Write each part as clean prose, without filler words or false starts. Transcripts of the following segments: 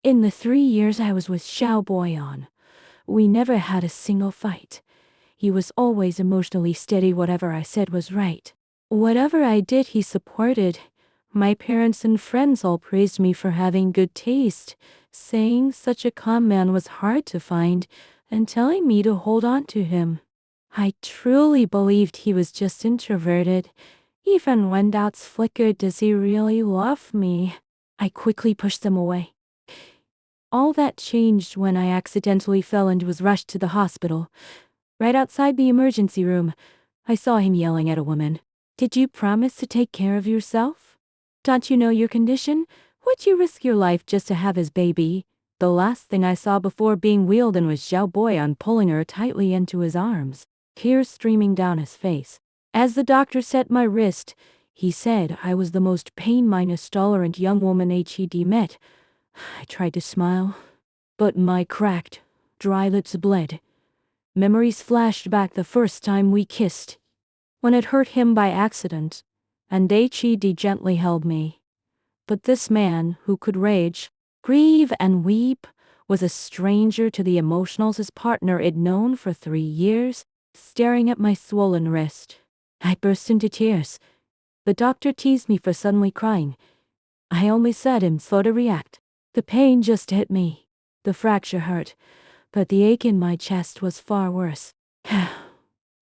In the 3 years I was with Xiao Baiyan, we never had a single fight. He was always emotionally steady. Whatever I said was right. Whatever I did, he supported. My parents and friends all praised me for having good taste, saying such a calm man was hard to find, and telling me to hold on to him. I truly believed he was just introverted. Even when doubts flickered, does he really love me? I quickly pushed them away. All that changed when I accidentally fell and was rushed to the hospital. Right outside the emergency room, I saw him yelling at a woman. "Did you promise to take care of yourself? Don't you know your condition? Would you risk your life just to have his baby?" The last thing I saw before being wheeled in was Xiao Baiyan pulling her tightly into his arms, tears streaming down his face. As the doctor set my wrist, he said I was the most pain-tolerant young woman he'd met. I tried to smile, but my cracked, dry lips bled. Memories flashed back the first time we kissed, when it hurt him by accident, and He'd gently held me. But this man, who could rage, grieve, and weep, was a stranger to the emotions his partner had known for 3 years, staring at my swollen wrist. I burst into tears. The doctor teased me for suddenly crying. I only said him slow to react. The pain just hit me. The fracture hurt, but the ache in my chest was far worse.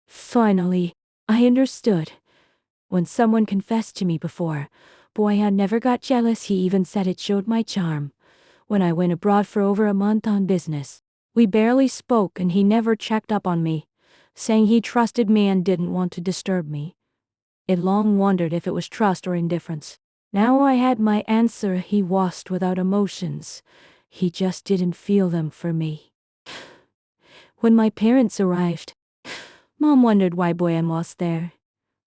Finally, I understood. When someone confessed to me before, Baiyan never got jealous. He even said it showed my charm. When I went abroad for over a month on business, we barely spoke and he never checked up on me, saying he trusted me and didn't want to disturb me. I long wondered if it was trust or indifference. Now I had my answer. He was without emotions. He just didn't feel them for me. When my parents arrived, Mom wondered why Baiyan was there.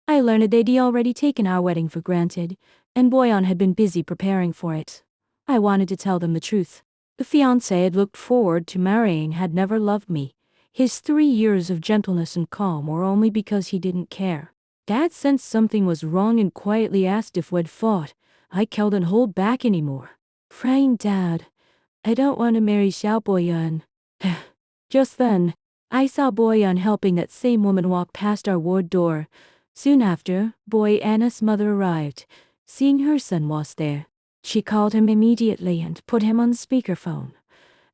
I learned they'd already taken our wedding for granted, and Baiyan had been busy preparing for it. I wanted to tell them the truth. The fiancé I'd looked forward to marrying had never loved me. His 3 years of gentleness and calm were only because he didn't care. Dad sensed something was wrong and quietly asked if we'd fought. I couldn't hold back anymore. "Praying, Dad, I don't want to marry Xiao Baiyan." Just then, I saw Baiyan helping that same woman walk past our ward door. Soon after, Baiyan's mother arrived. Seeing her son was there, she called him immediately and put him on speakerphone.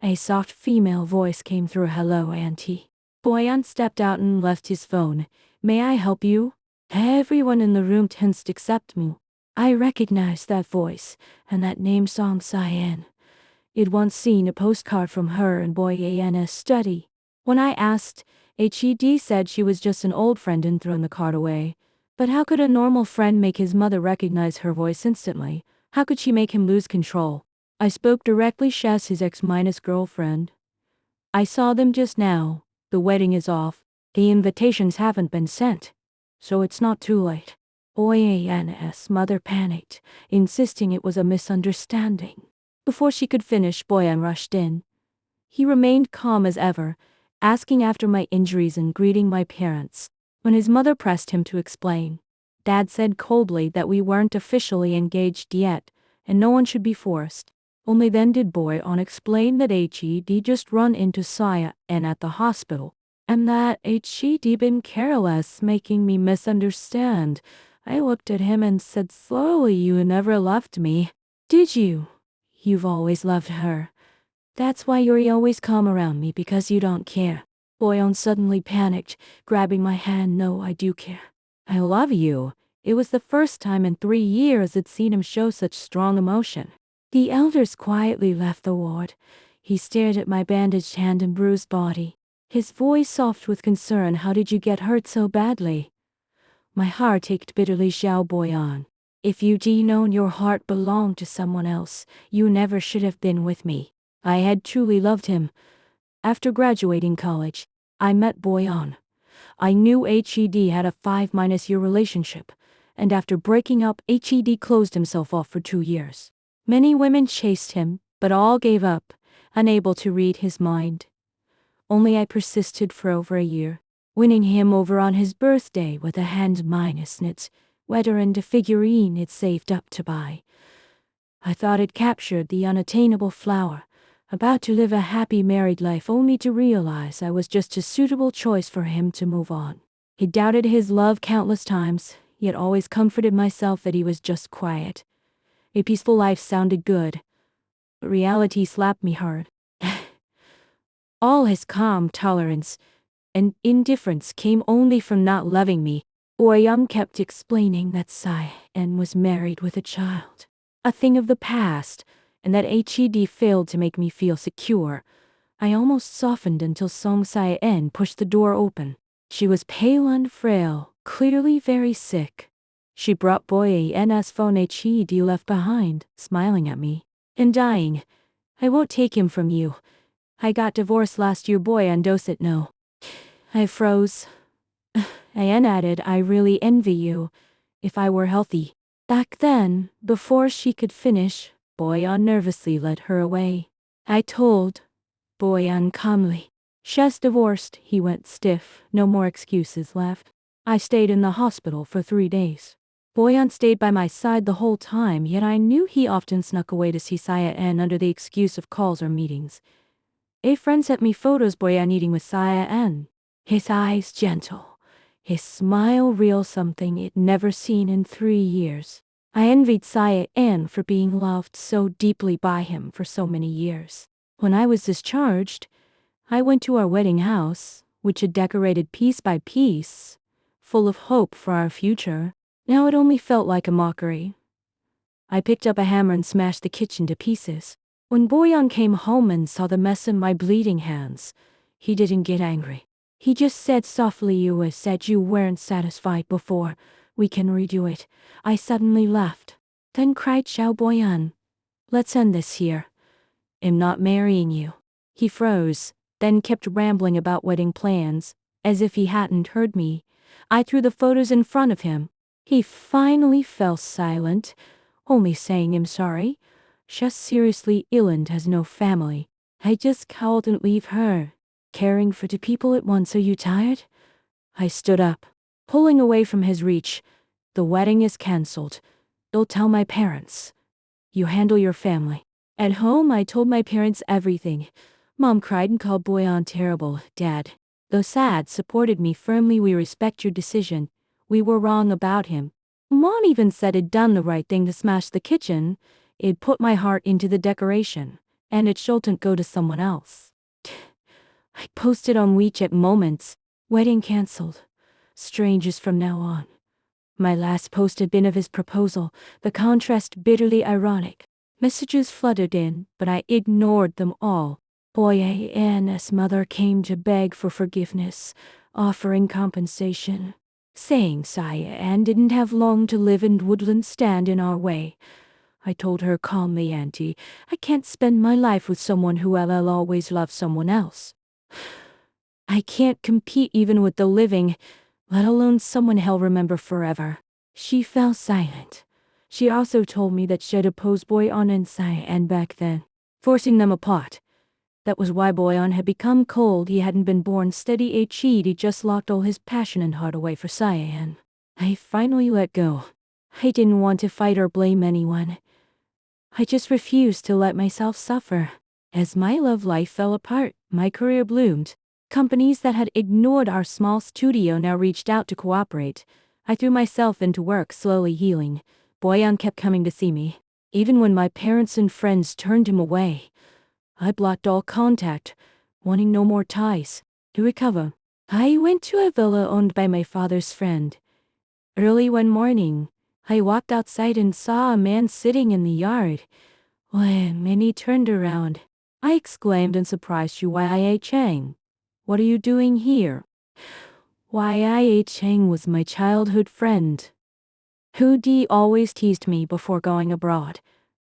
A soft female voice came through. "Hello, Auntie." Baiyan stepped out and left his phone. "May I help you?" Everyone in the room tensed except me. I recognized that voice, and that name, Xiao Baiyan. I'd once seen a postcard from her in Baiyan's study. When I asked, He'd said she was just an old friend and thrown the card away. But how could a normal friend make his mother recognize her voice instantly? How could she make him lose control? I spoke directly. "She's his ex-girlfriend. I saw them just now. The wedding is off. The invitations haven't been sent, so it's not too late." Baiyan's mother panicked, insisting it was a misunderstanding. Before she could finish, Baiyan rushed in. He remained calm as ever, asking after my injuries and greeting my parents. When his mother pressed him to explain, Dad said coldly that we weren't officially engaged yet, and no one should be forced. Only then did Baiyan explain that He'd just run into Saya and at the hospital, and that He'd been careless, making me misunderstand. I looked at him and said slowly, "You never loved me, did you? You've always loved her. That's why you're always calm around me, because you don't care." Baiyan suddenly panicked, grabbing my hand. "No, I do care. I love you." It was the first time in 3 years I'd seen him show such strong emotion. The elders quietly left the ward. He stared at my bandaged hand and bruised body, his voice soft with concern. "How did you get hurt so badly?" My heart ached bitterly. "Xiao Baiyan, if you'd known your heart belonged to someone else, you never should have been with me." I had truly loved him. After graduating college, I met Baiyan. I knew He'd had a 5-year relationship, and after breaking up, He'd closed himself off for 2 years. Many women chased him, but all gave up, unable to read his mind. Only I persisted for over a year, winning him over on his birthday with a hand-knit sweater and a figurine he'd saved up to buy. I thought it captured the unattainable flower, about to live a happy married life, only to realize I was just a suitable choice for him to move on. He doubted his love countless times, yet always comforted myself that he was just quiet. A peaceful life sounded good, but reality slapped me hard. All his calm tolerance and indifference came only from not loving me. Oyam kept explaining that Cyan was married with a child, a thing of the past, and that Hed failed to make me feel secure. I almost softened until Song Cyan pushed the door open. She was pale and frail, clearly very sick. She brought Boyan's phone Hed left behind, smiling at me. And dying. I won't take him from you. I got divorced last year, Boyan doesn't know. I froze. Ayan added, I really envy you. If I were healthy. Back then, before she could finish, Boyan nervously led her away. I told Boyan calmly. She's divorced, he went stiff, no more excuses left. I stayed in the hospital for 3 days. Boyan stayed by my side the whole time, yet I knew he often snuck away to see Cyan under the excuse of calls or meetings. A friend sent me photos Boyan eating with Cyan. His eyes gentle, his smile real, something it never seen in 3 years. I envied Cyan for being loved so deeply by him for so many years. When I was discharged, I went to our wedding house, which had decorated piece by piece, full of hope for our future. Now it only felt like a mockery. I picked up a hammer and smashed the kitchen to pieces. When Boyan came home and saw the mess in my bleeding hands, he didn't get angry. He just said softly, you said you weren't satisfied before. We can redo it. I suddenly laughed. Then cried, Xiao Baiyan, let's end this here. I'm not marrying you. He froze, then kept rambling about wedding plans, as if he hadn't heard me. I threw the photos in front of him. He finally fell silent, only saying, I'm sorry. She's seriously ill and has no family. I just couldn't leave her. Caring for 2 people at once, are you tired? I stood up, pulling away from his reach. The wedding is cancelled. Don't tell my parents. You handle your family. At home, I told my parents everything. Mom cried and called Boyan terrible. Dad, though sad, supported me firmly. We respect your decision. We were wrong about him. Mom even said it'd done the right thing to smash the kitchen. It'd put my heart into the decoration, and it shouldn't go to someone else. I posted on WeChat moments. Wedding cancelled. Strangers from now on. My last post had been of his proposal, the contrast bitterly ironic. Messages flooded in, but I ignored them all. Boyan's mother came to beg for forgiveness, offering compensation, saying Cyan didn't have long to live and wouldn't stand in our way. I told her calmly, Auntie, I can't spend my life with someone who will always love someone else. I can't compete even with the living, let alone someone he'll remember forever. She fell silent. She also told me that she'd opposed Boyan and Cyan back then, forcing them apart. That was why Boyan had become cold. He hadn't been born steady. He just locked all his passion and heart away for Cyan. I finally let go. I didn't want to fight or blame anyone. I just refused to let myself suffer. As my love life fell apart, my career bloomed. Companies that had ignored our small studio now reached out to cooperate. I threw myself into work, slowly healing. Boyan kept coming to see me, even when my parents and friends turned him away. I blocked all contact, wanting no more ties. To recover, I went to a villa owned by my father's friend. Early one morning, I walked outside and saw a man sitting in the yard. When he turned around, I exclaimed in surprise, Yu Chang, what are you doing here? Chang was my childhood friend, who always teased me before going abroad.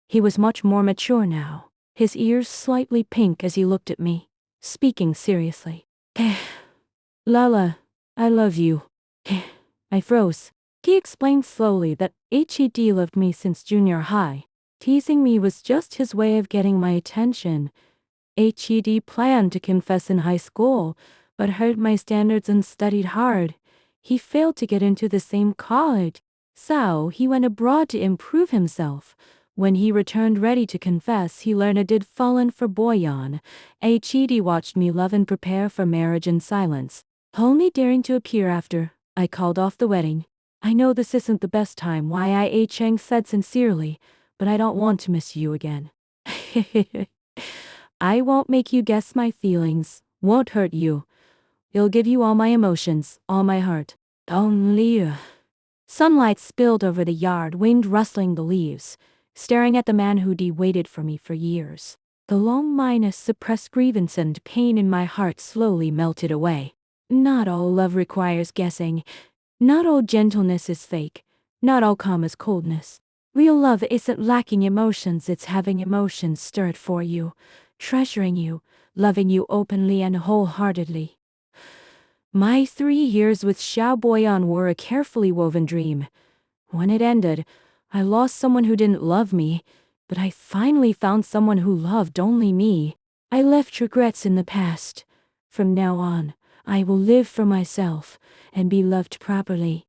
He was much more mature now, his ears slightly pink as he looked at me, speaking seriously. Lala, I love you. I froze. He explained slowly that Hed loved me since junior high. Teasing me was just his way of getting my attention. Hed planned to confess in high school, but heard my standards and studied hard. He failed to get into the same college, so he went abroad to improve himself. When he returned ready to confess, he learned I did fallen for Boyan. He watched me love and prepare for marriage in silence, only daring to appear after I called off the wedding. I know this isn't the best time, Cheng said sincerely, but I don't want to miss you again. I won't make you guess my feelings, won't hurt you. It'll give you all my emotions, all my heart. Only. Sunlight spilled over the yard, wind rustling the leaves, staring at the man who'd waited for me for years. The long minus suppressed grievance and pain in my heart slowly melted away. Not all love requires guessing. Not all gentleness is fake. Not all calm is coldness. Real love isn't lacking emotions, it's having emotions stirred for you, treasuring you, loving you openly and wholeheartedly. My 3 years with Xiao Baiyan were a carefully woven dream. When it ended, I lost someone who didn't love me, but I finally found someone who loved only me. I left regrets in the past. From now on, I will live for myself and be loved properly.